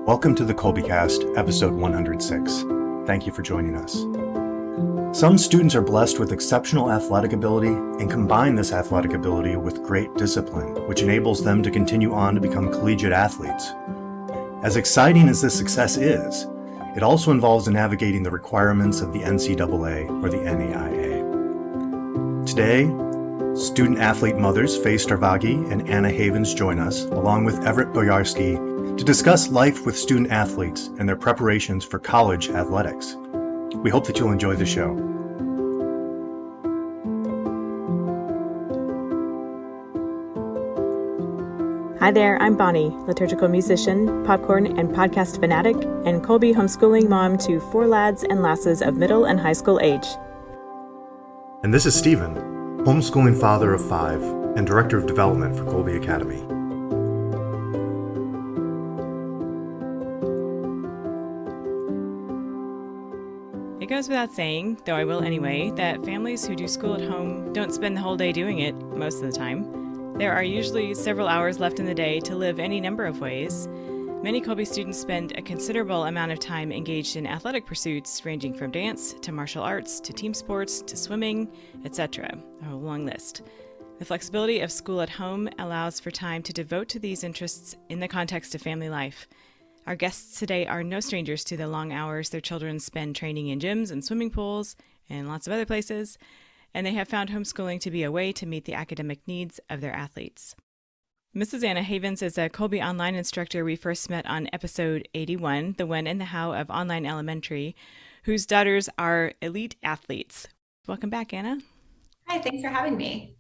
Welcome to the Kolbecast, episode 106. Thank you for joining us. Some students are blessed with exceptional athletic ability and combine this athletic ability with great discipline, which enables them to continue on to become collegiate athletes. As exciting as this success is, it also involves navigating the requirements of the NCAA or the NAIA. Today, student-athlete mothers Faye Starvaggi and Anna Havens join us, along with Everett Buyarski, to discuss life with student-athletes and their preparations for college athletics. We hope that you'll enjoy the show. Hi there, I'm Bonnie, liturgical musician, popcorn and podcast fanatic, and Kolbe homeschooling mom to 4 lads and lasses of middle and high school age. And this is Stephen, homeschooling father of 5 and director of development for Kolbe Academy. It goes without saying, though I will anyway, that families who do school at home don't spend the whole day doing it most of the time. There are usually several hours left in the day to live any number of ways. Many Kolbe students spend a considerable amount of time engaged in athletic pursuits ranging from dance to martial arts to team sports to swimming, etc. A long list. The flexibility of school at home allows for time to devote to these interests in the context of family life. Our guests today are no strangers to the long hours their children spend training in gyms and swimming pools and lots of other places, and they have found homeschooling to be a way to meet the academic needs of their athletes. Mrs. Anna Havens is a Kolbe online instructor we first met on episode 81, The When and the How of Online Elementary, whose daughters are elite athletes. Welcome back, Anna. Hi, thanks for having me.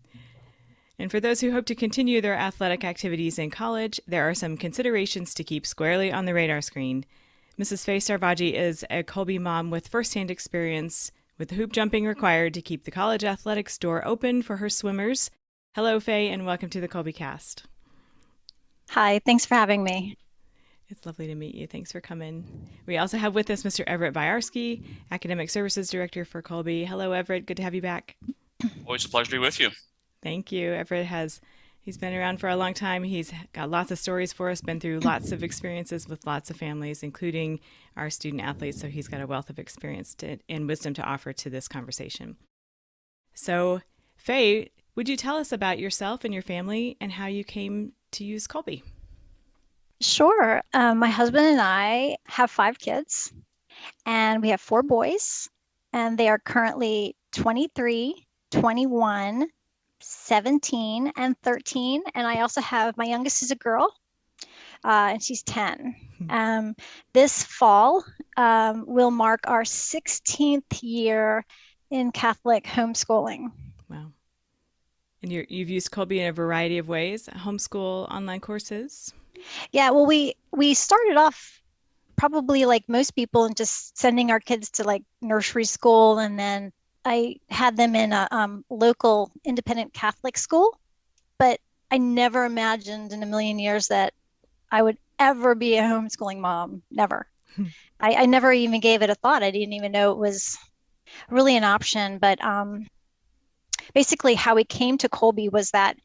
And for those who hope to continue their athletic activities in college, there are some considerations to keep squarely on the radar screen. Mrs. Faye Starvaggi is a Kolbe mom with firsthand experience with the hoop jumping required to keep the college athletics door open for her swimmers. Hello, Faye, and welcome to the Kolbecast. Hi, thanks for having me. It's lovely to meet you. Thanks for coming. We also have with us Mr. Everett Buyarski, Academic Services Director for Kolbe. Hello, Everett. Good to have you back. Always a pleasure to be with you. Thank you. Everett he's been around for a long time. He's got lots of stories for us, been through lots of experiences with lots of families, including our student athletes. So he's got a wealth of experience and wisdom to offer to this conversation. So, Faye, would you tell us about yourself and your family and how you came to use Kolbe? Sure. My husband and I have 5 kids, and we have 4 boys, and they are currently 23, 21, 17, and 13. And I also have, my youngest is a girl, and she's 10. This fall will mark our 16th year in Catholic homeschooling. Wow. And you've used Kolbe in a variety of ways, homeschool online courses? Yeah, well, we started off probably like most people and just sending our kids to like nursery school, and then I had them in a local independent Catholic school, but I never imagined in a million years that I would ever be a homeschooling mom. Never. I never even gave it a thought. I didn't even know it was really an option. But basically how he came to Kolbe was that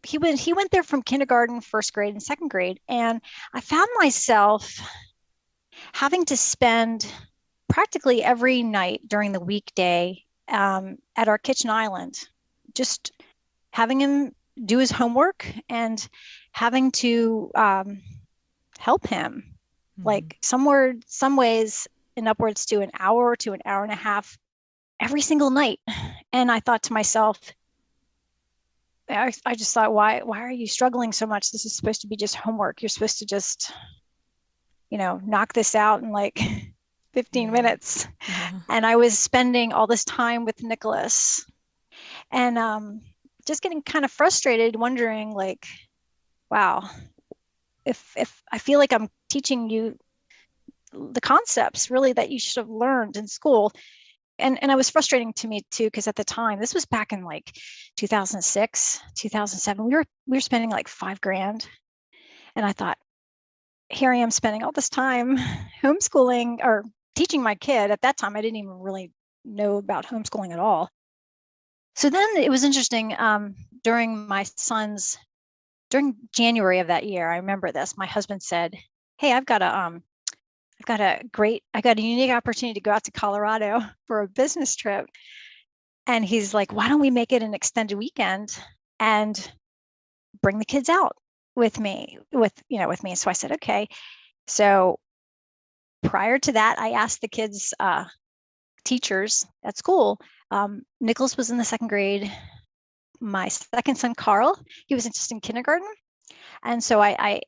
he went there from kindergarten, first grade, and second grade. And I found myself having to spend practically every night during the weekday at our kitchen island, just having him do his homework and having to help him, like some ways in upwards to an hour to an hour and a half every single night. And I thought to myself, I just thought, why are you struggling so much? This is supposed to be just homework. You're supposed to just, knock this out in like 15 minutes. And I was spending all this time with Nicholas and just getting kind of frustrated, wondering like, wow, if I feel like I'm teaching you the concepts really that you should have learned in school. And it was frustrating to me too, because at the time, this was back in like 2006, 2007, we were spending like $5,000. And I thought, here I am spending all this time homeschooling or teaching my kid. At that time, I didn't even really know about homeschooling at all. So then it was interesting during January of that year, I remember this, my husband said, hey, I got a unique opportunity to go out to Colorado for a business trip. And he's like, why don't we make it an extended weekend and bring the kids out with me. So I said, okay. So prior to that, I asked the kids, teachers at school. Nicholas was in the second grade. My second son, Carl, he was just in kindergarten. And so I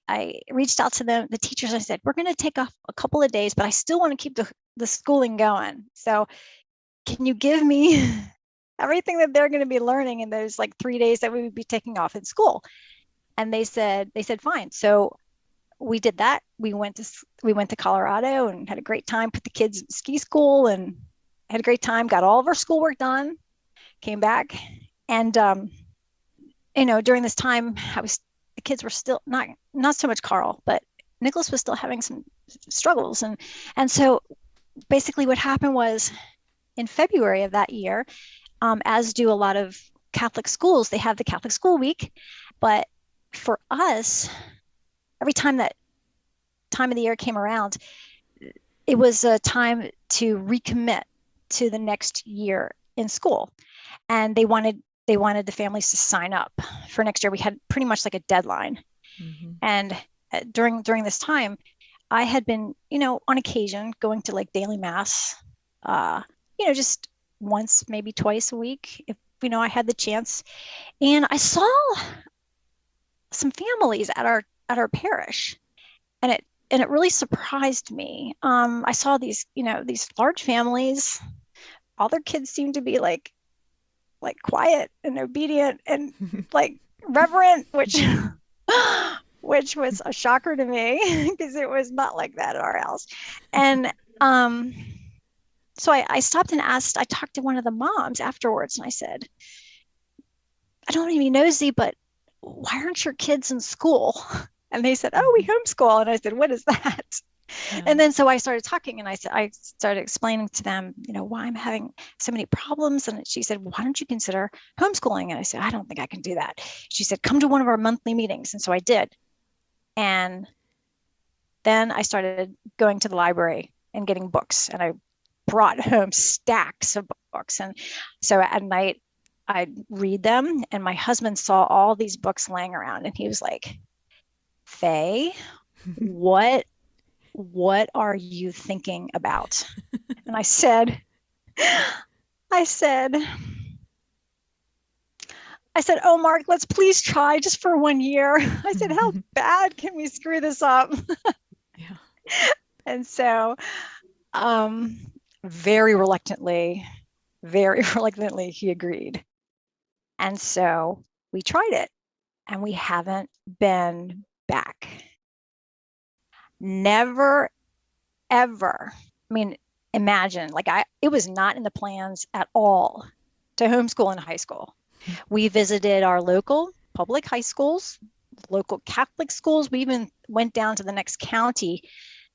reached out to the teachers. I said, we're going to take off a couple of days, but I still want to keep the schooling going. So can you give me everything that they're going to be learning in those like 3 days that we would be taking off in school? And they said fine. So we did that. We went to Colorado and had a great time, put the kids in ski school and had a great time, got all of our schoolwork done, came back. And, during this time, the kids were still not so much Carl, but Nicholas was still having some struggles. And so basically what happened was in February of that year, as do a lot of Catholic schools, they have the Catholic School Week. But for us, every time that time of the year came around, it was a time to recommit to the next year in school. And they wanted the families to sign up for next year. We had pretty much like a deadline. Mm-hmm. And during this time, I had been, on occasion going to like daily mass, just once, maybe twice a week, if, I had the chance. And I saw some families at our parish, and it really surprised me. I saw these large families. All their kids seemed to be like quiet and obedient and like reverent, which was a shocker to me because it was not like that at our house. And so I stopped and asked. I talked to one of the moms afterwards, and I said, I don't want to be nosy, but why aren't your kids in school? And they said, oh, we homeschool. And I said, what is that? Yeah. And then so I started talking, and I started explaining to them, why I'm having so many problems. And she said, well, why don't you consider homeschooling? And I said, I don't think I can do that. She said, come to one of our monthly meetings. And so I did. And then I started going to the library and getting books, and I brought home stacks of books. And so at night I'd read them, and my husband saw all these books laying around, and he was like, Faye, what are you thinking about? And I said, oh, Mark, let's please try just for 1 year. I said, how bad can we screw this up? Yeah. And so, very reluctantly, he agreed. And so we tried it, and we haven't been back. Never, ever. I mean, imagine, it was not in the plans at all to homeschool in high school. We visited our local public high schools, local Catholic schools. We even went down to the next county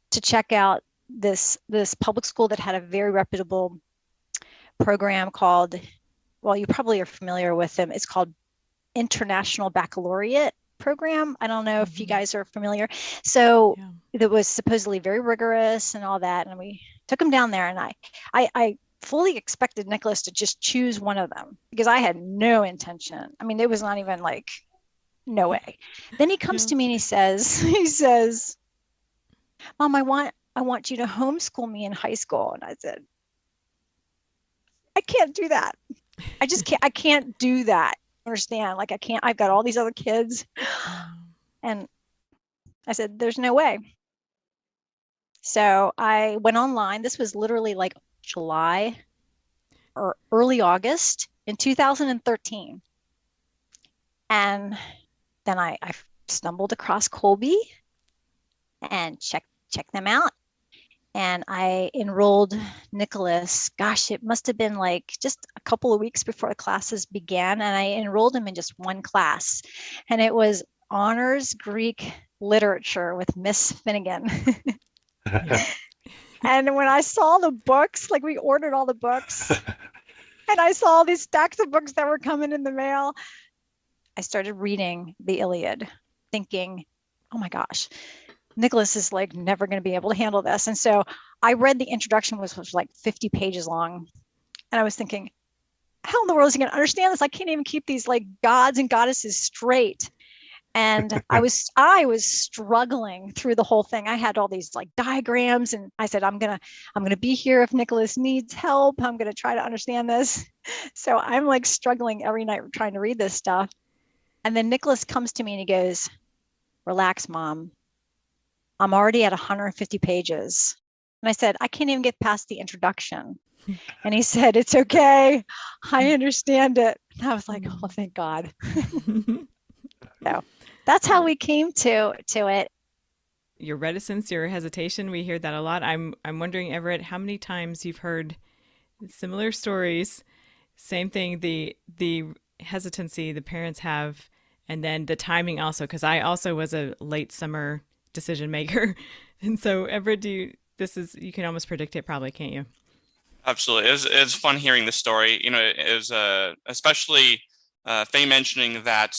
to check out this public school that had a very reputable program called, well, you probably are familiar with them. It's called International Baccalaureate Program. I don't know if you guys are familiar. So it was supposedly very rigorous and all that. And we took him down there, and I fully expected Nicholas to just choose one of them because I had no intention. I mean, it was not even like, no way. Then he comes to me and he says, Mom, I want you to homeschool me in high school. And I said, I can't do that. I can't do that. Understand? I've got all these other kids. And I said, there's no way. So I went online. This was literally like July or early August in 2013. And then I stumbled across Kolbe and checked them out. And I enrolled Nicholas, gosh, it must have been like just a couple of weeks before the classes began. And I enrolled him in just one class. And it was honors Greek literature with Miss Finnegan. And when I saw the books, we ordered all the books, and I saw all these stacks of books that were coming in the mail, I started reading the Iliad, thinking, oh my gosh, Nicholas is like never going to be able to handle this. And so I read the introduction, which was like 50 pages long. And I was thinking, how in the world is he going to understand this? I can't even keep these like gods and goddesses straight. And I was struggling through the whole thing. I had all these like diagrams, and I said, I'm gonna be here if Nicholas needs help. I'm gonna try to understand this. So I'm like struggling every night trying to read this stuff. And then Nicholas comes to me and he goes, "Relax, Mom. I'm already at 150 pages." And I said, "I can't even get past the introduction." And he said, "It's okay. I understand it." And I was like, "Oh, thank God." So that's how we came to it. Your reticence, your hesitation, we hear that a lot. I'm wondering, Everett, how many times you've heard similar stories, same thing, the hesitancy the parents have, and then the timing also, because I also was a late summer decision maker. And so, Everett, you can almost predict it probably, can't you? Absolutely. It's fun hearing the story. It was especially Faye mentioning that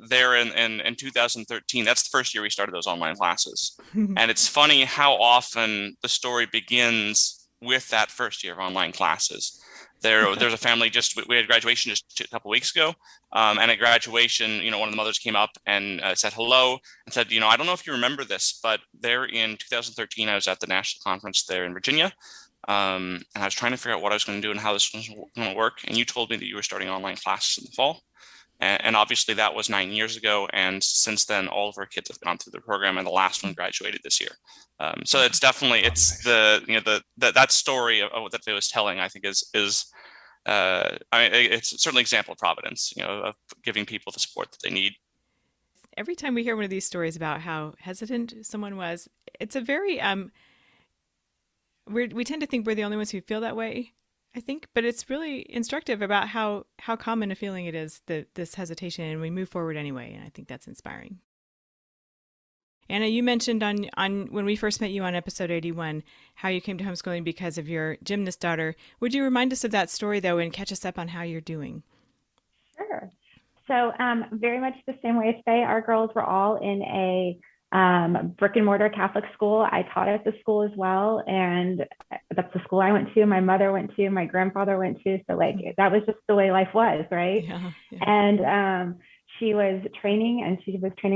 there in 2013, that's the first year we started those online classes. And it's funny how often the story begins with that first year of online classes. There's a family we had graduation just a couple of weeks ago. And at graduation, one of the mothers came up and said hello and said, I don't know if you remember this, but there in 2013, I was at the national conference there in Virginia. And I was trying to figure out what I was going to do and how this was going to work. And you told me that you were starting online classes in the fall. And obviously that was 9 years ago. And since then, all of our kids have gone through the program, and the last one graduated this year. So it's definitely, that story of that Faye was telling, I think it's certainly an example of providence, of giving people the support that they need. Every time we hear one of these stories about how hesitant someone was, it's a very, we tend to think we're the only ones who feel that way, I think, but it's really instructive about how common a feeling it is, this hesitation, and we move forward anyway, and I think that's inspiring. Anna, you mentioned on when we first met you on episode 81, how you came to homeschooling because of your gymnast daughter. Would you remind us of that story, though, and catch us up on how you're doing? Sure. So very much the same way as Faye, our girls were all in a brick and mortar Catholic school. I taught at the school as well, and that's the school I went to, my mother went to, my grandfather went to. So that was just the way life was, right? Yeah. And she was training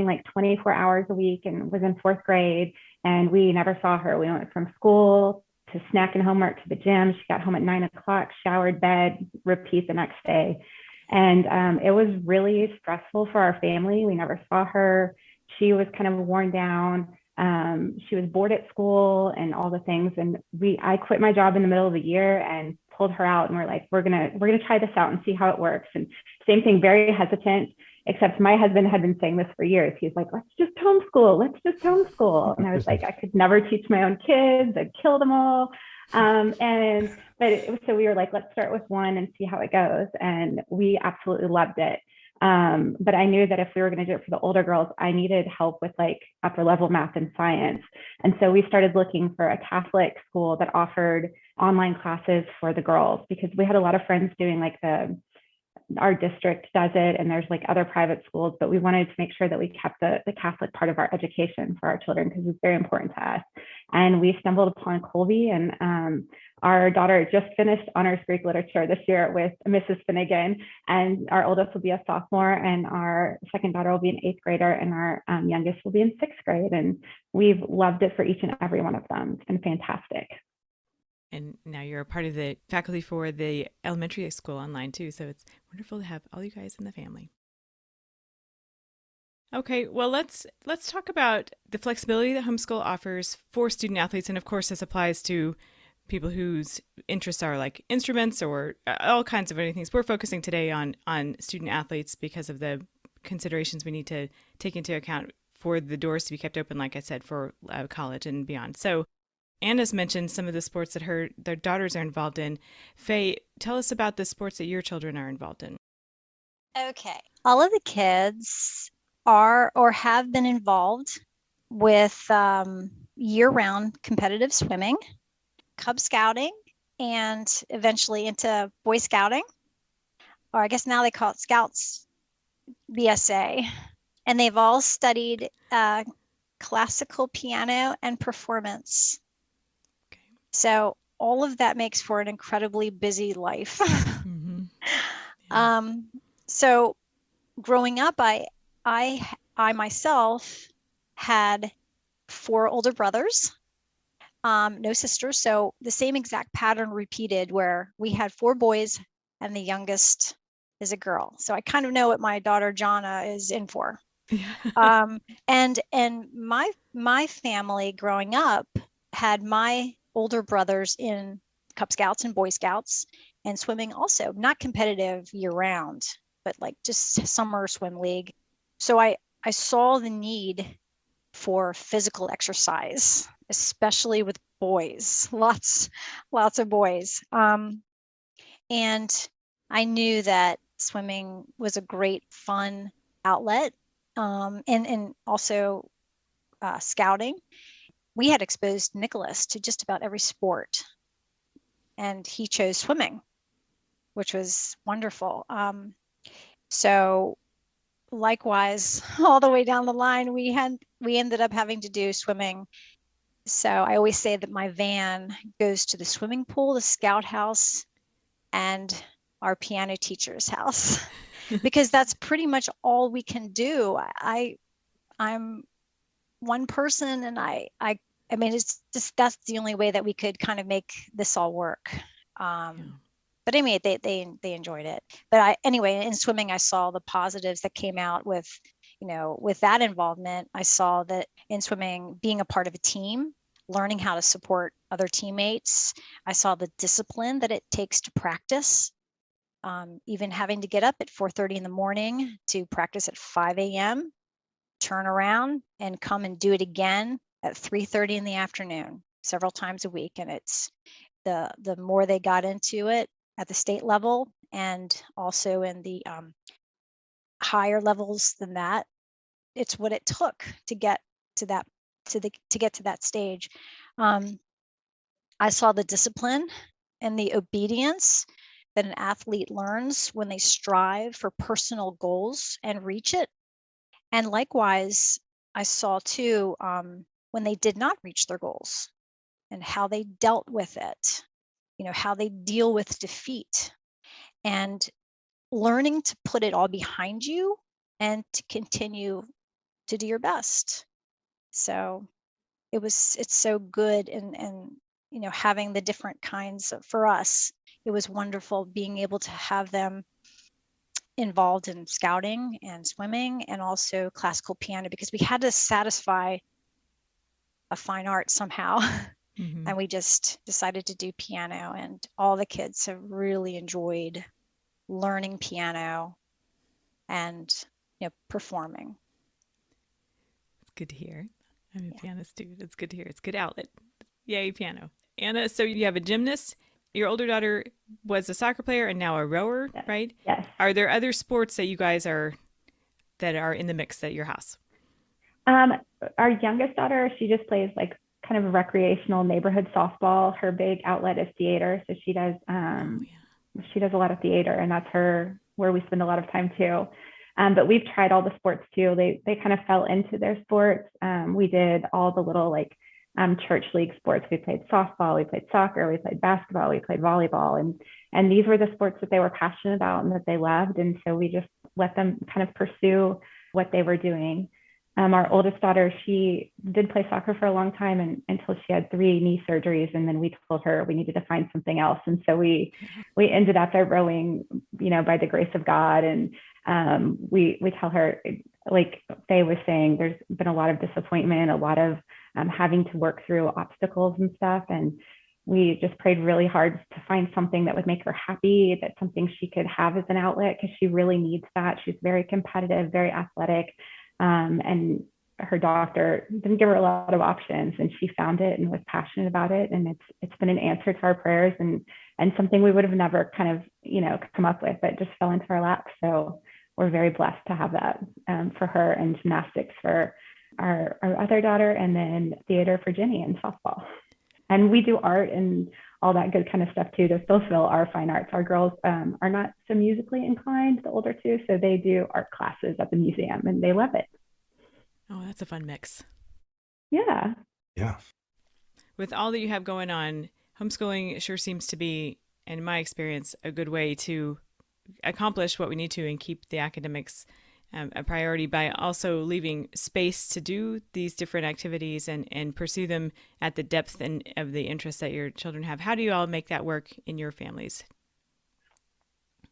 like 24 hours a week and was in 4th grade, and we never saw her. We went from school to snack and homework to the gym. She got home at 9 o'clock, showered, bed, repeat the next day. And it was really stressful for our family. We never saw her. She was kind of worn down. She was bored at school and all the things. And I quit my job in the middle of the year and pulled her out, and we're like, we're gonna try this out and see how it works. And same thing, very hesitant, except my husband had been saying this for years. He's like, let's just homeschool. And I was like, I could never teach my own kids. I'd kill them all. So we were like, let's start with one and see how it goes. And we absolutely loved it. But I knew that if we were going to do it for the older girls, I needed help with like upper level math and science. And so we started looking for a Catholic school that offered online classes for the girls, because we had a lot of friends doing like our district does it, and there's like other private schools, but we wanted to make sure that we kept the Catholic part of our education for our children, because it's very important to us. And we stumbled upon Kolbe, and our daughter just finished honors Greek literature this year with Mrs. Finnegan, and our oldest will be a sophomore, and our second daughter will be an 8th grader, and our youngest will be in 6th grade. And we've loved it for each and every one of them. It's been fantastic. And now you're a part of the faculty for the elementary school online too, so it's wonderful to have all you guys in the family. Okay, well, let's talk about the flexibility that homeschool offers for student athletes, and of course this applies to people whose interests are like instruments or all kinds of other things. We're focusing today on student athletes because of the considerations we need to take into account for the doors to be kept open, like I said, for college and beyond. So Anna's mentioned some of the sports that their daughters are involved in. Faye, tell us about the sports that your children are involved in. Okay. All of the kids are or have been involved with year-round competitive swimming, Cub Scouting, and eventually into Boy Scouting, or I guess now they call it Scouts BSA. And they've all studied classical piano, and performance. Okay. So all of that makes for an incredibly busy life. Mm-hmm. Yeah. So growing up, I myself had 4 older brothers, no sisters. So the same exact pattern repeated where we had 4 boys and the youngest is a girl. So I kind of know what my daughter Jana is in for. And my family growing up had my older brothers in Cub Scouts and Boy Scouts and swimming also, not competitive year round, but like just summer swim league. So I saw the need for physical exercise, especially with boys, lots of boys. And I knew that swimming was a great fun outlet, and also scouting. We had exposed Nicholas to just about every sport, and he chose swimming, which was wonderful. So likewise, all the way down the line, we ended up having to do swimming. So I always say that my van goes to the swimming pool, the scout house, and our piano teacher's house, because that's pretty much all we can do. I'm one person, and I mean, it's just, that's the only way that we could kind of make this all work. But anyway, they enjoyed it. But anyway, in swimming, I saw the positives that came out with, with that involvement. I saw that in swimming, being a part of a team, learning how to support other teammates. I saw the discipline that it takes to practice, even having to get up at 4:30 in the morning to practice at 5 a.m., turn around and come and do it again at 3:30 in the afternoon, several times a week. And it's the more they got into it at the state level and also in the higher levels than that, it's what it took to get to that to get to that stage. I saw the discipline and the obedience that an athlete learns when they strive for personal goals and reach it. And likewise, I saw too when they did not reach their goals and how they dealt with it, how they deal with defeat, and learning to put it all behind you and to continue to do your best. So it's so good. And having the different kinds for us, it was wonderful being able to have them involved in scouting and swimming and also classical piano, because we had to satisfy a fine art somehow. Mm-hmm. And we just decided to do piano, and all the kids have really enjoyed learning piano and performing. It's good to hear. I'm a pianist too. It's good to hear. It's a good outlet. Yay, piano. Anna, so you have a gymnast. Your older daughter was a soccer player and now a rower, right? Yes. Are there other sports that you guys are in the mix at your house? Our youngest daughter, she just plays like kind of recreational neighborhood softball. Her big outlet is theater, so she does she does a lot of theater, and that's where we spend a lot of time too. But we've tried all the sports too. They kind of fell into their sports. We did all the little church league sports. We played softball, we played soccer, we played basketball, we played volleyball, and these were the sports that they were passionate about and that they loved. And so we just let them kind of pursue what they were doing. Our oldest daughter, she did play soccer for a long time until she had 3 knee surgeries. And then we told her we needed to find something else. And so we ended up at rowing, by the grace of God. And we tell her, like Faye was saying, there's been a lot of disappointment, a lot of having to work through obstacles and stuff. And we just prayed really hard to find something that would make her happy, that something she could have as an outlet, because she really needs that. She's very competitive, very athletic. And her doctor didn't give her a lot of options, and she found it and was passionate about it. And it's been an answer to our prayers and something we would have never kind of, come up with, but just fell into our lap. So we're very blessed to have that for her, and gymnastics for our other daughter, and then theater for Jenny and softball. And we do art and all that good kind of stuff too, to fulfill our fine arts. Our girls are not so musically inclined, the older two, so they do art classes at the museum and they love it. Oh, that's a fun mix. Yeah. Yeah. With all that you have going on, homeschooling sure seems to be, in my experience, a good way to accomplish what we need to and keep the academics a priority by also leaving space to do these different activities and pursue them at the depth and of the interests that your children have. How do you all make that work in your families?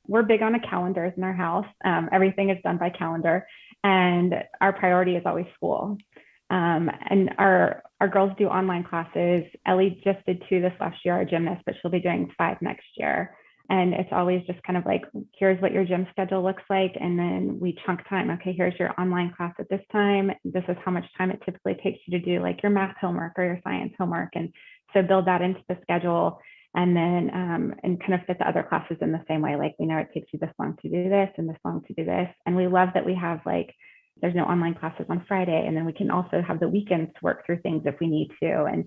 We're big on a calendars in our house. Everything is done by calendar, and our priority is always school. And our girls do online classes. Ellie just did 2 this last year, our gymnast, but she'll be doing 5 next year. And it's always just kind of like, here's what your gym schedule looks like. And then we chunk time. Okay, here's your online class at this time. This is how much time it typically takes you to do like your math homework or your science homework. And so build that into the schedule, and then and kind of fit the other classes in the same way. Like, we know it takes you this long to do this and this long to do this. And we love that we have like, there's no online classes on Friday. And then we can also have the weekends to work through things if we need to. And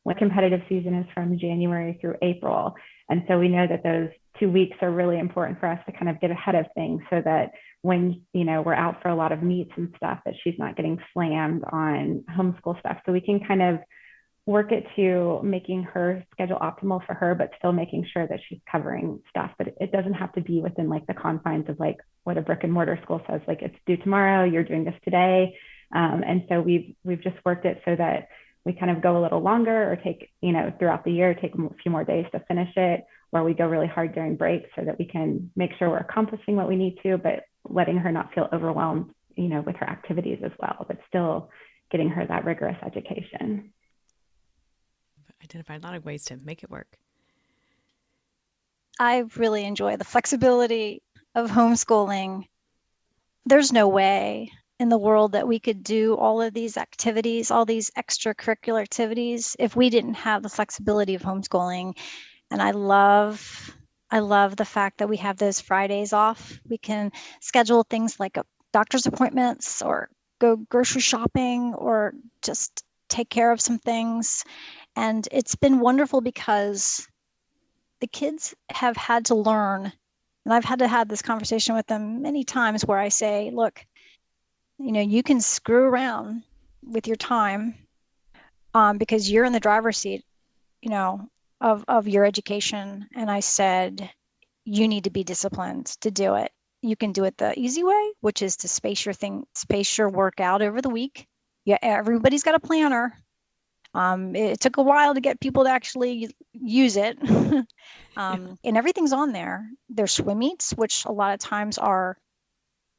when competitive season is from January through April. And so we know that those 2 weeks are really important for us to kind of get ahead of things, so that when, you know, we're out for a lot of meets and stuff, that she's not getting slammed on homeschool stuff. So we can kind of work it to making her schedule optimal for her, but still making sure that she's covering stuff. But it doesn't have to be within like the confines of like what a brick and mortar school says, like it's due tomorrow, you're doing this today. And so we've just worked it so that we kind of go a little longer, or take, you know, throughout the year, take a few more days to finish it, or we go really hard during breaks so that we can make sure we're accomplishing what we need to, but letting her not feel overwhelmed, you know, with her activities as well, but still getting her that rigorous education. Identified a lot of ways to make it work. I really enjoy the flexibility of homeschooling. There's no way in the world that we could do all of these activities, all these extracurricular activities, if we didn't have the flexibility of homeschooling. And I love the fact that we have those Fridays off. We can schedule things like doctor's appointments, or go grocery shopping, or just take care of some things. And it's been wonderful because the kids have had to learn, and I've had to have this conversation with them many times, where I say, look, you know, you can screw around with your time because you're in the driver's seat, you know, of your education. And I said, you need to be disciplined to do it. You can do it the easy way, which is to space your work out over the week. Yeah, everybody's got a planner. It took a while to get people to actually use it. And everything's on there. There's swim meets, which a lot of times are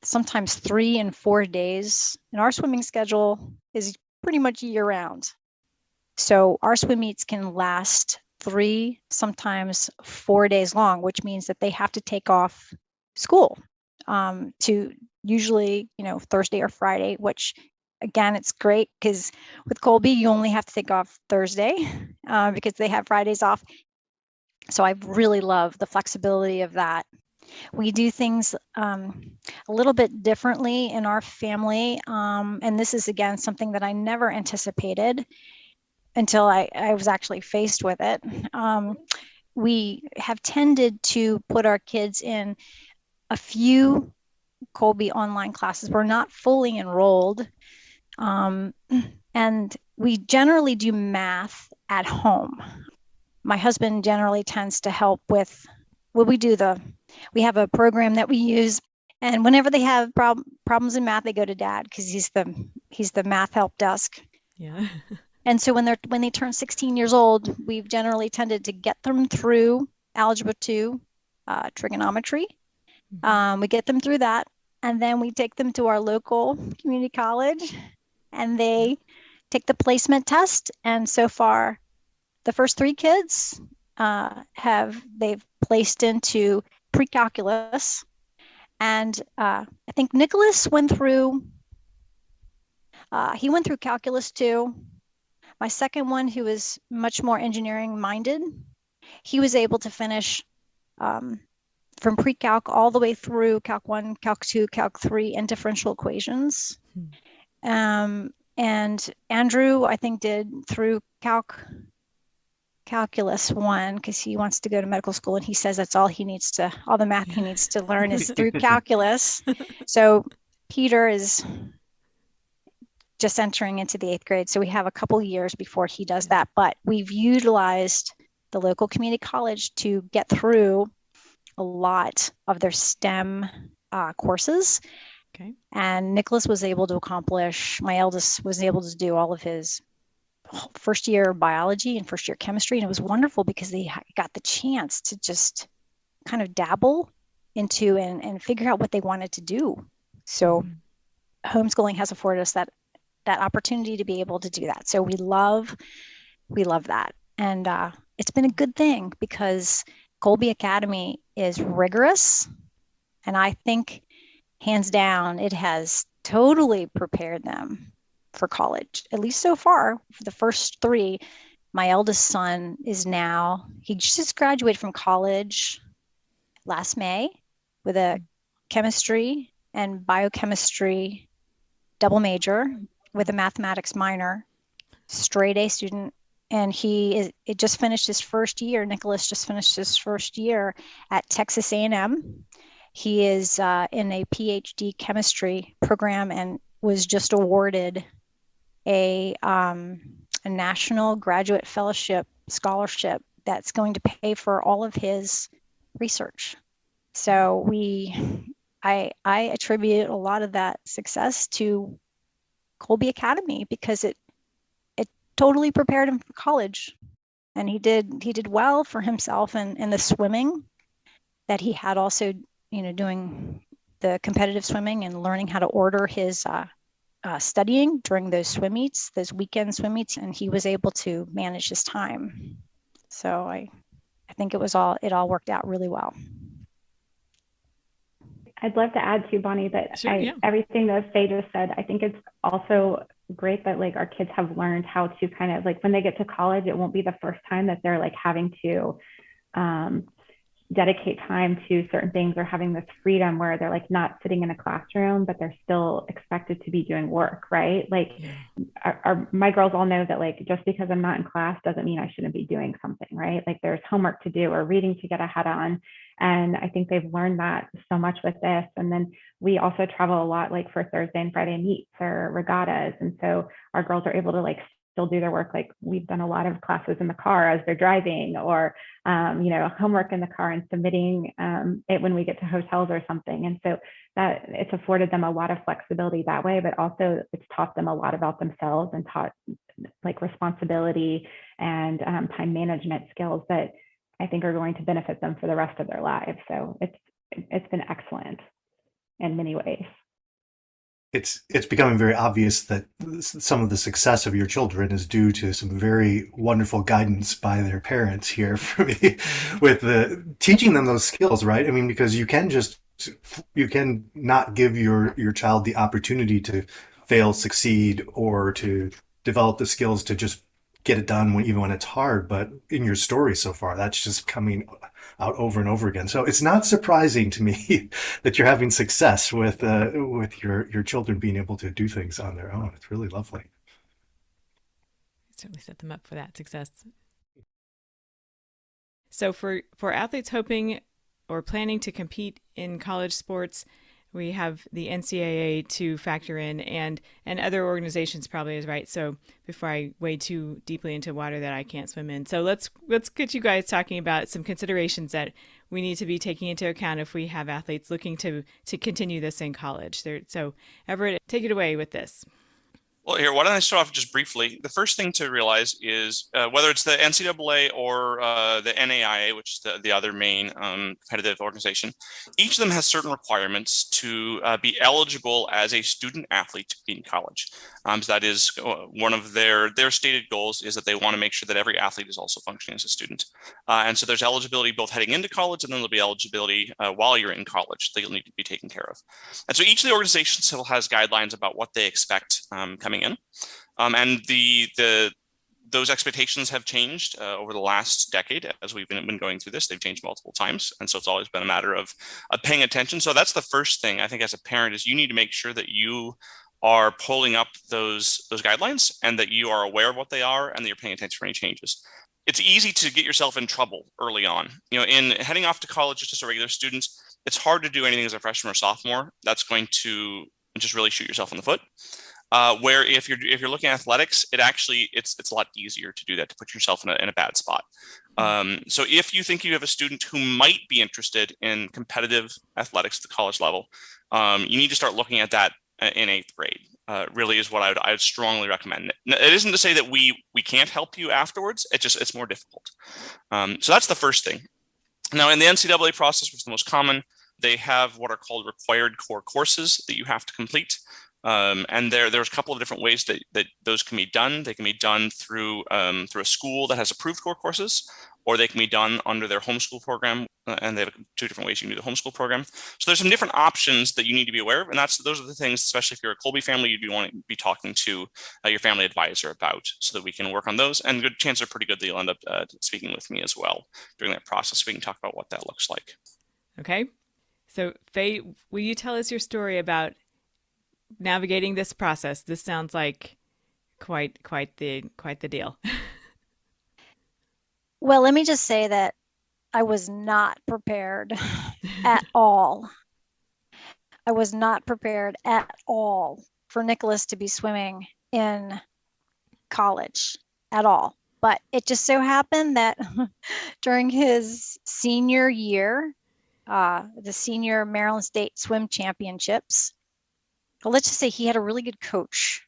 sometimes 3 and 4 days. And our swimming schedule is pretty much year round. So our swim meets can last 3, sometimes 4 days long, which means that they have to take off school to usually, you know, Thursday or Friday, which again, it's great because with Colby, you only have to take off Thursday because they have Fridays off. So I really love the flexibility of that. We do things a little bit differently in our family. And this is, again, something that I never anticipated until I was actually faced with it. We have tended to put our kids in a few Kolbe online classes. We're not fully enrolled. And we generally do math at home. My husband generally tends to help with we have a program that we use, and whenever they have problems in math, they go to Dad because he's the math help desk. Yeah. And so when they turn 16 years old, we've generally tended to get them through Algebra 2, trigonometry. We get them through that, and then we take them to our local community college, and they take the placement test. And so far, the first 3 kids they've placed into pre-calculus, and I think Nicholas went through calculus 2. My second one, who is much more engineering minded, he was able to finish from pre-calc all the way through calc 1, calc 2, calc 3, and differential equations. And Andrew, I think, did through calculus 1 because he wants to go to medical school, and he says that's all the math he needs to learn is through calculus. So Peter is just entering into the 8th grade. So we have a couple years before he does that. But we've utilized the local community college to get through a lot of their STEM courses. Okay. And Nicholas was able to accomplish, my eldest was able to do all of his first year biology and first year chemistry. And it was wonderful because they got the chance to just kind of dabble into and figure out what they wanted to do. So homeschooling has afforded us that opportunity to be able to do that. So we love that. And it's been a good thing because Kolbe Academy is rigorous. And I think hands down, it has totally prepared them for college, at least so far. For the first 3, my eldest son he just graduated from college last May with a chemistry and biochemistry double major with a mathematics minor, straight A student. And it just finished his first year. Nicholas just finished his first year at Texas A&M. He is in a PhD chemistry program and was just awarded a national graduate fellowship scholarship that's going to pay for all of his research. So I attribute a lot of that success to Kolbe Academy because it totally prepared him for college. And he did well for himself and the swimming that he had also, doing the competitive swimming and learning how to order his studying during those swim meets, those weekend swim meets, and he was able to manage his time. So I think it all worked out really well. I'd love to add to Bonnie that Sure, everything that Faye just said, I think it's also great that like our kids have learned how to kind of like when they get to college, it won't be the first time that they're like having to dedicate time to certain things or having this freedom where they're like not sitting in a classroom, but they're still expected to be doing work, right? Like my girls all know that like just because I'm not in class doesn't mean I shouldn't be doing something, right? Like there's homework to do or reading to get ahead on. And I think they've learned that so much with this. And then we also travel a lot like for Thursday and Friday meets or regattas. And so our girls are able to like still do their work. Like we've done a lot of classes in the car as they're driving or, homework in the car and submitting it when we get to hotels or something. And so that it's afforded them a lot of flexibility that way, but also it's taught them a lot about themselves and taught like responsibility and time management skills that I think are going to benefit them for the rest of their lives. So it's been excellent in many ways. It's becoming very obvious that some of the success of your children is due to some very wonderful guidance by their parents here for me with teaching them those skills, right? I mean, because you can not give your child the opportunity to fail, succeed, or to develop the skills to just get it done even when it's hard. But in your story so far, that's just coming out over and over again. So it's not surprising to me that you're having success with your children being able to do things on their own. It's really lovely. Certainly set them up for that success. So for athletes hoping or planning to compete in college sports, we have the NCAA to factor in and other organizations probably is right. So before I wade too deeply into water that I can't swim in. So let's get you guys talking about some considerations that we need to be taking into account if we have athletes looking to continue this in college. So Everett, take it away with this. Well, here, why don't I start off just briefly? The first thing to realize is whether it's the NCAA or the NAIA, which is the other main competitive organization, each of them has certain requirements to be eligible as a student athlete to be in college. So that is one of their stated goals is that they want to make sure that every athlete is also functioning as a student. And so there's eligibility both heading into college and then there'll be eligibility while you're in college that you'll need to be taken care of. And so each of the organizations still has guidelines about what they expect coming in. And those expectations have changed over the last decade as we've been going through this. They've changed multiple times. And so it's always been a matter of paying attention. So that's the first thing I think as a parent is you need to make sure that you are pulling up those guidelines and that you are aware of what they are and that you're paying attention for any changes. It's easy to get yourself in trouble early on. In heading off to college just as a regular student, it's hard to do anything as a freshman or sophomore. That's going to just really shoot yourself in the foot. Where if you're looking at athletics, it's a lot easier to do that, to put yourself in a bad spot. So if you think you have a student who might be interested in competitive athletics at the college level, you need to start looking at that in 8th grade. Really is what I would strongly recommend. It isn't to say that we can't help you afterwards. It's more difficult. So that's the first thing. Now, in the NCAA process, which is the most common, they have what are called required core courses that you have to complete. And there's a couple of different ways that those can be done. They can be done through a school that has approved core courses, or they can be done under their homeschool program. And they have 2 different ways you can do the homeschool program. So there's some different options that you need to be aware of. And those are the things, especially if you're a Kolbe family, you'd want to be talking to your family advisor about, so that we can work on those. And good chances are pretty good that you'll end up speaking with me as well during that process, so we can talk about what that looks like. Okay. So Faye, will you tell us your story about navigating this process? This sounds like quite the deal. Well, let me just say that I was not prepared at all. I was not prepared at all for Nicholas to be swimming in college at all. But it just so happened that during his senior year, the senior Maryland State Swim Championships, well, let's just say he had a really good coach.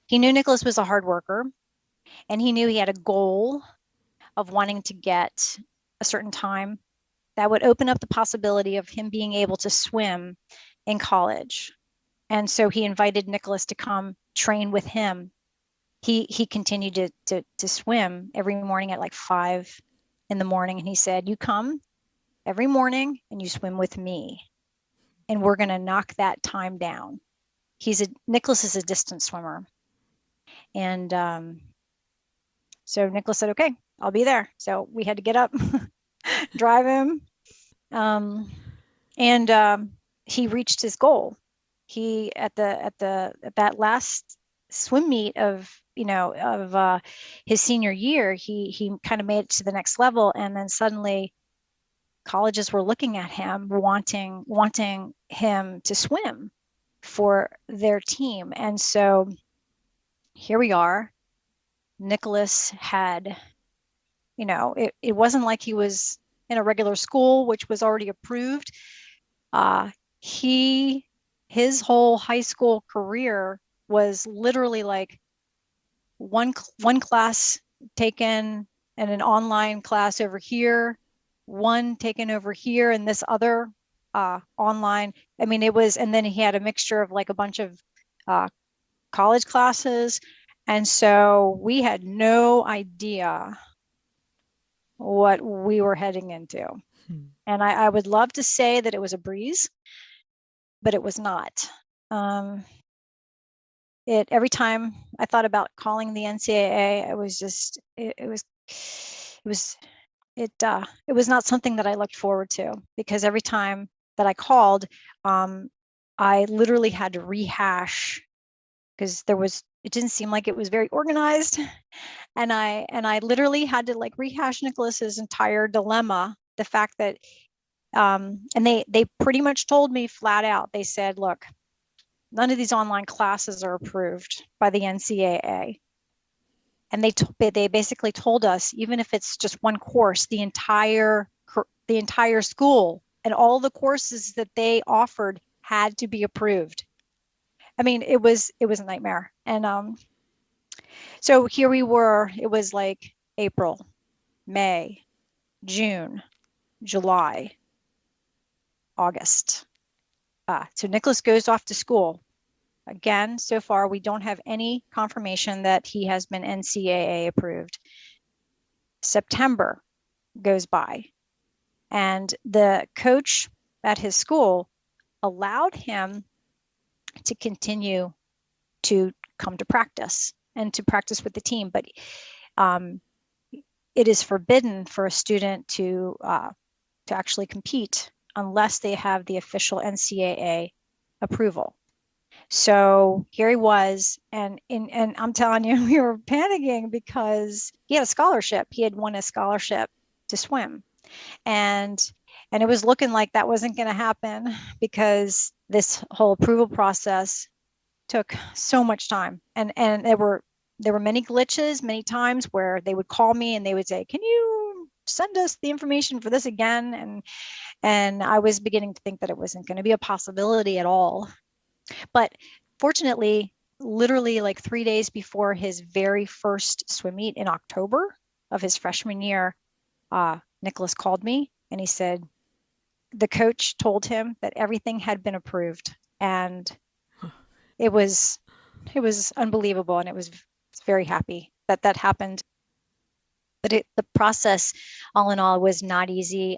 He knew Nicholas was a hard worker, and he knew he had a goal of wanting to get a certain time that would open up the possibility of him being able to swim in college. And so he invited Nicholas to come train with him. He continued to swim every morning at like 5 in the morning. And he said, you come every morning and you swim with me, and we're going to knock that time down. Nicholas is a distance swimmer. And so Nicholas said, okay, I'll be there. So we had to get up, drive him. And he reached his goal. He at that last swim meet of his senior year, he kind of made it to the next level. And then suddenly colleges were looking at him, wanting him to swim for their team. And so here we are. Nicholas had, it wasn't like he was in a regular school, which was already approved. His whole high school career was literally like one class taken and an online class over here, one taken over here, and this other online. I mean, it was, and then he had a mixture of like a bunch of college classes. And so we had no idea what we were heading into. And I would love to say that it was a breeze, but it was not. Every time I thought about calling the NCAA, it was not something that I looked forward to, because every time that I called, I literally had to rehash, because it didn't seem like it was very organized. And I literally had to like rehash Nicholas's entire dilemma. The fact that, and they pretty much told me flat out, they said, look, none of these online classes are approved by the NCAA. And they basically told us, even if it's just one course, the entire school and all the courses that they offered had to be approved. I mean, it was a nightmare. And so here we were. It was like April, May, June, July, August. So Nicholas goes off to school. Again, so far, we don't have any confirmation that he has been NCAA approved. September goes by, and the coach at his school allowed him to continue to come to practice and to practice with the team. But it is forbidden for a student to actually compete unless they have the official NCAA approval. So here he was, and I'm telling you, we were panicking because he had a scholarship. He had won a scholarship to swim, and it was looking like that wasn't going to happen, because this whole approval process took so much time. And there were many glitches, many times where they would call me and they would say, can you send us the information for this again? And I was beginning to think that it wasn't going to be a possibility at all. But fortunately, literally like 3 days before his very first swim meet in October of his freshman year, Nicholas called me and he said the coach told him that everything had been approved, and it was unbelievable, and it was very happy that that happened. But the process, all in all, was not easy.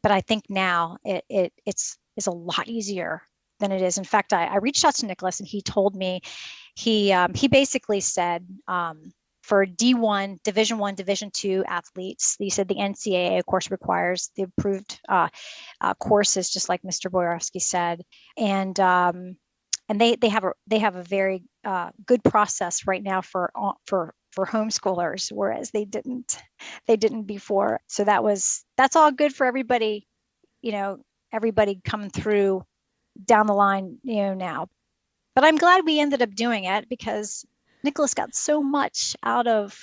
But I think now it's a lot easier than it is. In fact, I reached out to Nicholas and he told me he basically said for D1, Division 1, Division 2 athletes, he said the NCAA, of course, requires the approved courses, just like Mr. Buyarski said, and they have a very good process right now for homeschoolers, whereas they didn't before. So that's all good for everybody, everybody coming through down the line, now. But I'm glad we ended up doing it because Nicholas got so much out of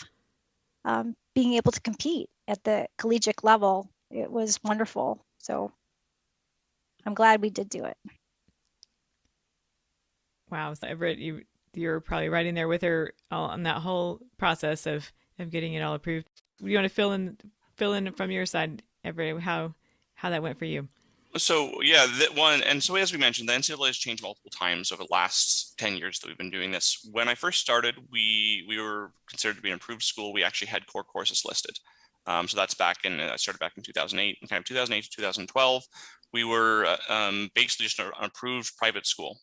being able to compete at the collegiate level. It was wonderful. So I'm glad we did do it. Wow. So Everett, you're probably right in there with her on that whole process of getting it all approved. Do you want to fill in from your side, Everett, how that went for you? So so as we mentioned, the NCAA has changed multiple times over the last 10 years that we've been doing this. When I first started, we were considered to be an approved school. We actually had core courses listed. So that's I started back in 2008, and kind of 2008 to 2012, we were basically just an approved private school.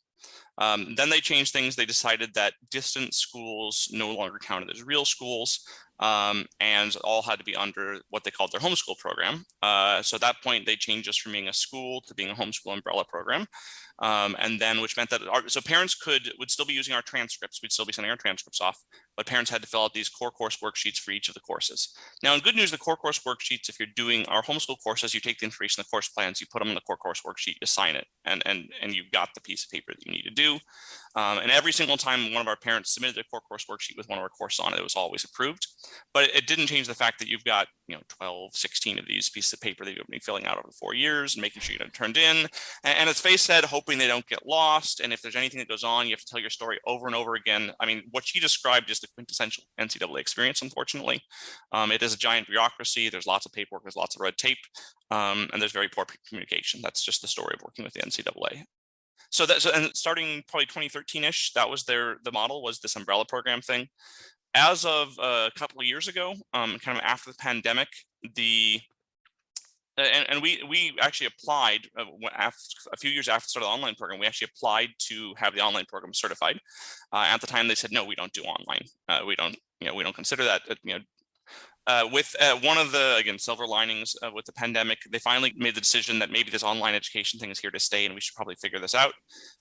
Then they changed things. They decided that distance schools no longer counted as real schools, and all had to be under what they called their homeschool program. So at that point, they changed us from being a school to being a homeschool umbrella program. And then, which meant that so parents would still be using our transcripts. We'd still be sending our transcripts off, but parents had to fill out these core course worksheets for each of the courses. Now, in good news, the core course worksheets, if you're doing our homeschool courses, you take the information in the course plans, you put them in the core course worksheet, you sign it, and you've got the piece of paper that you need to do. And every single time one of our parents submitted a core course worksheet with one of our courses on it, it was always approved. But it didn't change the fact that you've got 12, 16 of these pieces of paper that you've been filling out over 4 years and making sure you get them turned in. And as Faye said, hoping they don't get lost. And if there's anything that goes on, you have to tell your story over and over again. I mean, what she described is the quintessential NCAA experience, unfortunately. It is a giant bureaucracy. There's lots of paperwork, there's lots of red tape, and there's very poor communication. That's just the story of working with the NCAA. And starting probably 2013-ish, that was the model was this umbrella program thing. As of a couple of years ago, kind of after the pandemic, we actually applied a few years after the start of the online program. We actually applied to have the online program certified. At the time, they said no, we don't do online. We don't consider that. With one of the, again, silver linings with the pandemic, they finally made the decision that maybe this online education thing is here to stay and we should probably figure this out.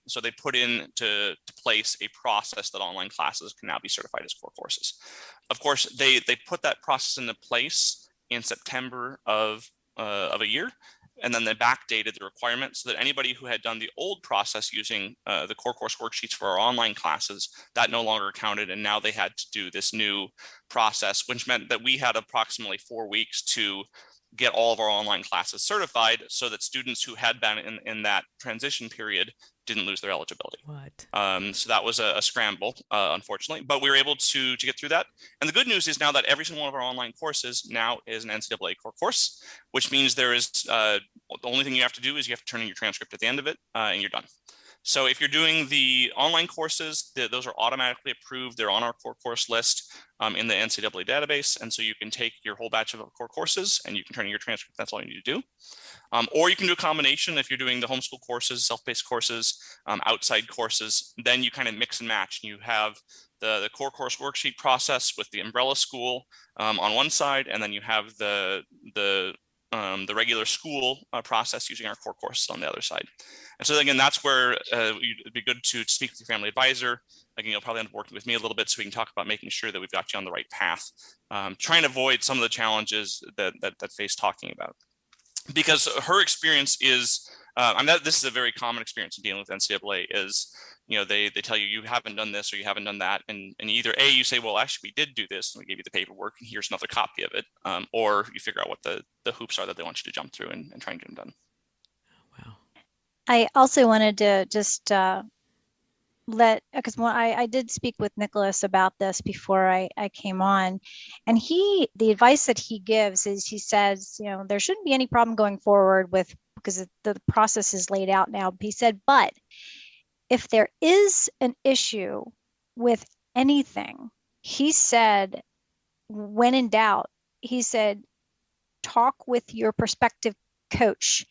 So they put into place a process that online classes can now be certified as core courses. Of course, they put that process into place in September of a year, and then they backdated the requirements so that anybody who had done the old process using the core course worksheets for our online classes, that no longer counted, and now they had to do this new process, which meant that we had approximately 4 weeks to get all of our online classes certified so that students who had been in that transition period didn't lose their eligibility. So that was a scramble, unfortunately, but we were able to get through that. And the good news is now that every single one of our online courses now is an NCAA core course, which means there is the only thing you have to do is you have to turn in your transcript at the end of it, and you're done. So if you're doing the online courses, those are automatically approved. They're on our core course list in the NCAA database. And so you can take your whole batch of core courses and you can turn in your transcript. That's all you need to do. Or you can do a combination if you're doing the homeschool courses, self-paced courses, outside courses, then you kind of mix and match. You have the core course worksheet process with the umbrella school on one side, and then you have the regular school process using our core courses on the other side. And so again, that's where it'd be good to speak with your family advisor. Again, you'll probably end up working with me a little bit so we can talk about making sure that we've got you on the right path, trying to avoid some of the challenges that Faye's talking about. Because her experience is this is a very common experience in dealing with NCAA is, they tell you, you haven't done this or you haven't done that. And either A, you say, well, actually, we did do this and we gave you the paperwork and here's another copy of it. Or you figure out what the hoops are that they want you to jump through and try and get them done. Wow. I also wanted to just because I did speak with Nicholas about this before I came on, and the advice that he gives is, he says, there shouldn't be any problem going forward with, because the process is laid out now. He said, but if there is an issue with anything, he said, when in doubt, he said, talk with your prospective coach.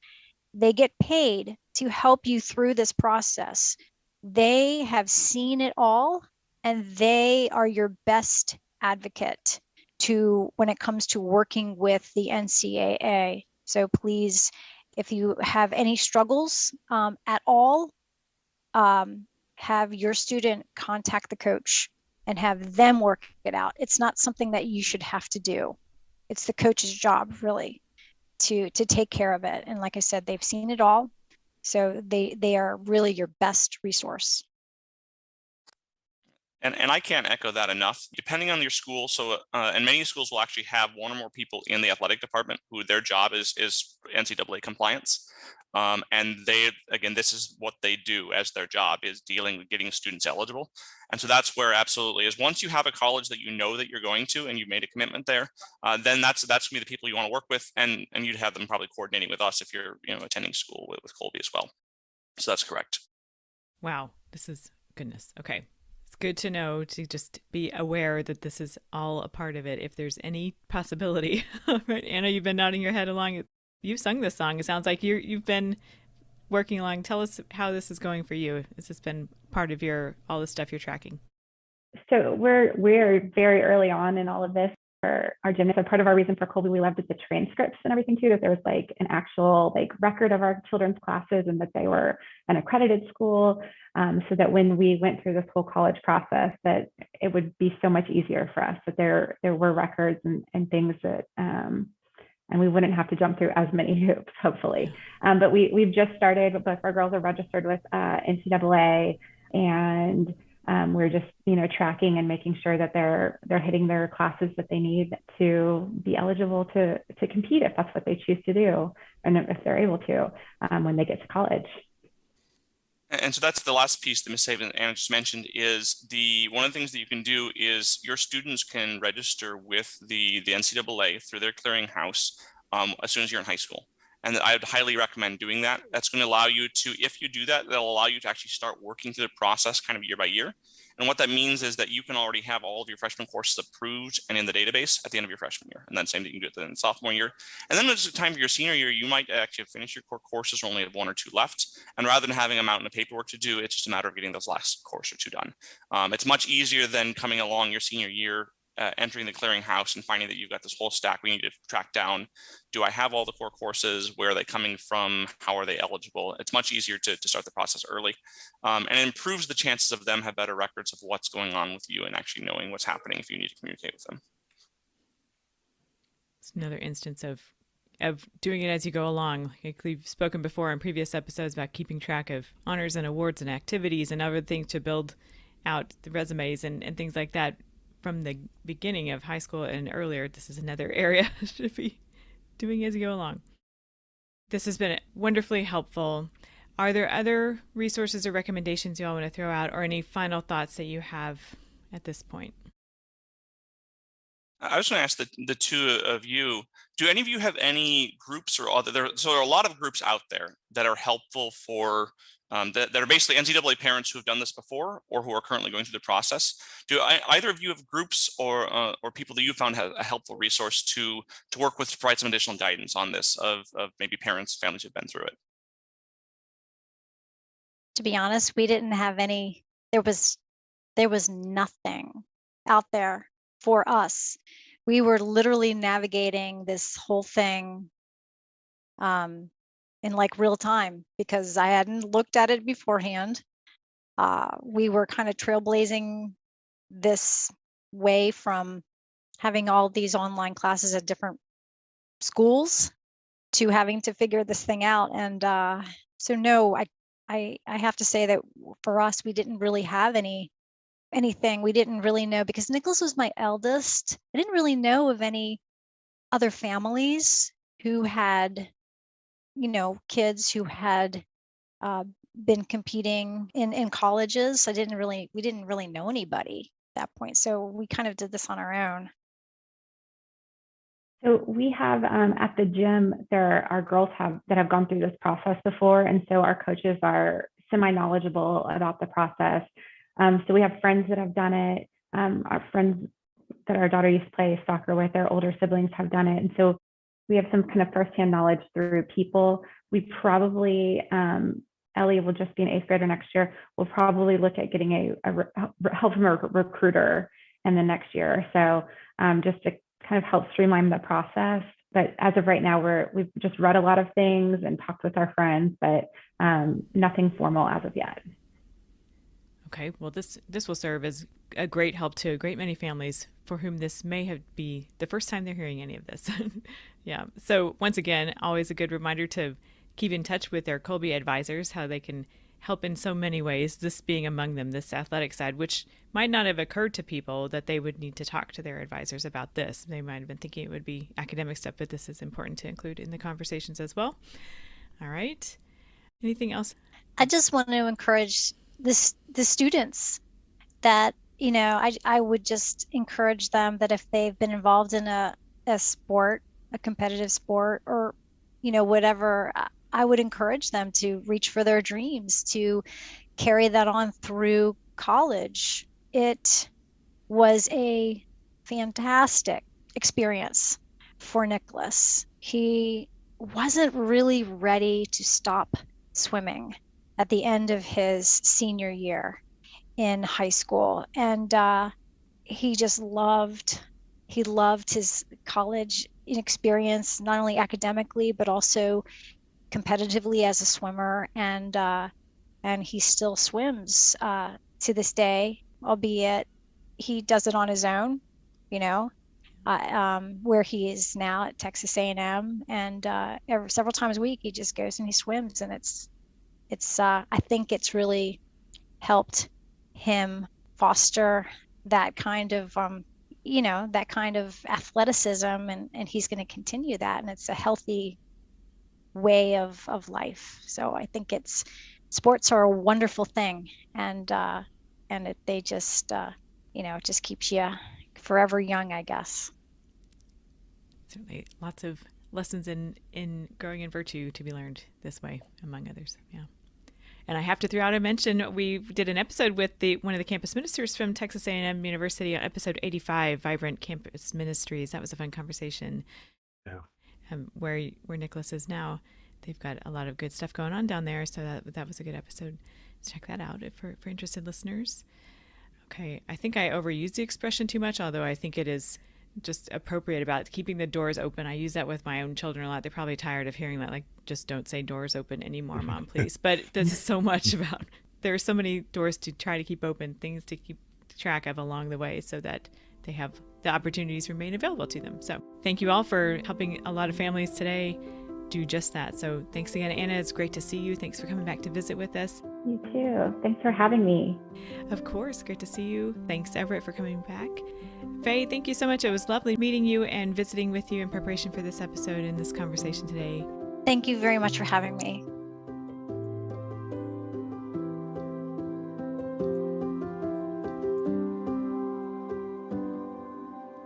They get paid to help you through this process. They have seen it all, and they are your best advocate when it comes to working with the NCAA. So please, if you have any struggles at all, have your student contact the coach and have them work it out. It's not something that you should have to do. It's the coach's job, really, to take care of it. And like I said, they've seen it all. So they are really your best resource. And I can't echo that enough. Depending on your school, and many schools will actually have one or more people in the athletic department who their job is NCAA compliance. And this is what they do as their job, is dealing with getting students eligible. And so that's where absolutely is, once you have a college that that you're going to and you've made a commitment there, then that's gonna be the people you want to work with, and you'd have them probably coordinating with us if you're attending school with Colby as well. So that's correct. Wow, this is goodness. Okay. It's good to know, to just be aware that this is all a part of it. If there's any possibility, right? Anna, you've been nodding your head along. You've sung this song. It sounds like you've been working along. Tell us how this is going for you. Has this been part of all the stuff you're tracking? So we're very early on in all of this. For our gymnast, so part of our reason for Colby, we loved the transcripts and everything too, that there was like an actual record of our children's classes and that they were an accredited school, so that when we went through this whole college process, that it would be so much easier for us, that there were records and things that and we wouldn't have to jump through as many hoops, hopefully. But we've just started. Both our girls are registered with NCAA, and we're just tracking and making sure that they're hitting their classes that they need to be eligible to compete, if that's what they choose to do, and if they're able to when they get to college. And so that's the last piece that Ms. Saban and Anna just mentioned, is one of the things that you can do is your students can register with the NCAA through their clearinghouse as soon as you're in high school. And I would highly recommend doing that. That's going to allow you to, if you do that, that'll allow you to actually start working through the process kind of year by year. And what that means is that you can already have all of your freshman courses approved and in the database at the end of your freshman year. And then same thing, you can do it in sophomore year. And then when it's time for your senior year, you might actually finish your core courses or only have one or two left. And rather than having a mountain of paperwork to do, it's just a matter of getting those last course or two done. It's much easier than coming along your senior year, entering the clearinghouse and finding that you've got this whole stack. We need to track down, do I have all the core courses? Where are they coming from? How are they eligible? It's much easier to start the process early, and it improves the chances of them have better records of what's going on with you and actually knowing what's happening if you need to communicate with them. It's another instance of doing it as you go along. Like we've spoken before in previous episodes about keeping track of honors and awards and activities and other things to build out the resumes and things like that. From the beginning of high school and earlier, this is another area to be doing as you go along. This has been wonderfully helpful. Are there other resources or recommendations you all want to throw out, or any final thoughts that you have at this point? I was going to ask the two of you, do any of you have any groups or other, so there are a lot of groups out there that are helpful for, that are basically NCAA parents who have done this before or who are currently going through the process. Do either of you have groups or people that you found have a helpful resource to work with, to provide some additional guidance on this of maybe parents, families who've been through it? To be honest, we didn't have any, there was nothing out there for us. We were literally navigating this whole thing in real time, because I hadn't looked at it beforehand. We were kind of trailblazing this way from having all these online classes at different schools to having to figure this thing out. And So no, I have to say that for us, we didn't really have anything. We didn't really know, because Nicholas was my eldest. I didn't really know of any other families who had, kids who had been competing in colleges. We didn't really know anybody at that point. So we kind of did this on our own. So we have at the gym, there are girls that have gone through this process before. And so our coaches are semi-knowledgeable about the process. So we have friends that have done it. Our friends that our daughter used to play soccer with, their older siblings have done it. And so we have some kind of firsthand knowledge through people. We probably, Ellie will just be an 8th grader next year. We'll probably look at getting help from a recruiter in the next year or so, just to kind of help streamline the process. But as of right now, we've just read a lot of things and talked with our friends, but nothing formal as of yet. Okay, well, this will serve as a great help to a great many families for whom this may be the first time they're hearing any of this. Yeah. So once again, always a good reminder to keep in touch with their Kolbe advisors, how they can help in so many ways, this being among them, this athletic side, which might not have occurred to people that they would need to talk to their advisors about this. They might have been thinking it would be academic stuff, but this is important to include in the conversations as well. All right. Anything else? I just want to encourage the students that, I would just encourage them that if they've been involved in a sport, a competitive sport, or, whatever, I would encourage them to reach for their dreams, to carry that on through college. It was a fantastic experience for Nicholas. He wasn't really ready to stop swimming at the end of his senior year in high school. And he loved his college experience, not only academically, but also competitively as a swimmer. And he still swims to this day, albeit he does it on his own, where he is now at Texas A&M. And several times a week, he just goes and he swims. And I think it's really helped him foster that kind of athleticism, and he's going to continue that, and it's a healthy way of life. So I think sports are a wonderful thing, and they just it just keeps you forever young, I guess. Certainly lots of lessons in growing in virtue to be learned this way, among others. Yeah. And I have to throw out a mention, we did an episode with one of the campus ministers from Texas A&M University, on episode 85, Vibrant Campus Ministries. That was a fun conversation. Yeah. Where Nicholas is now, they've got a lot of good stuff going on down there. So that was a good episode. Check that out for interested listeners. Okay, I think I overused the expression too much, although I think it is just appropriate about keeping the doors open. I use that with my own children a lot. They're probably tired of hearing that, like, just don't say doors open anymore, Mom, please. But this is so much about, there are so many doors to try to keep open, things to keep track of along the way so that they have the opportunities remain available to them. So thank you all for helping a lot of families today do just that. So thanks again, Anna. It's great to see you. Thanks for coming back to visit with us. You too. Thanks for having me. Of course. Great to see you. Thanks, Everett, for coming back. Faye, thank you so much. It was lovely meeting you and visiting with you in preparation for this episode and this conversation today. Thank you very much for having me.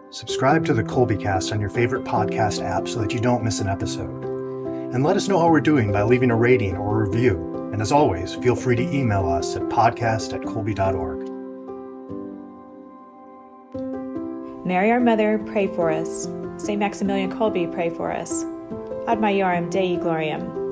Subscribe to the Kolbecast on your favorite podcast app so that you don't miss an episode. And let us know how we're doing by leaving a rating or a review. And as always, feel free to email us at podcast@kolbe.org. Mary, our Mother, pray for us. St. Maximilian Kolbe, pray for us. Ad Maiorem Dei Gloriam.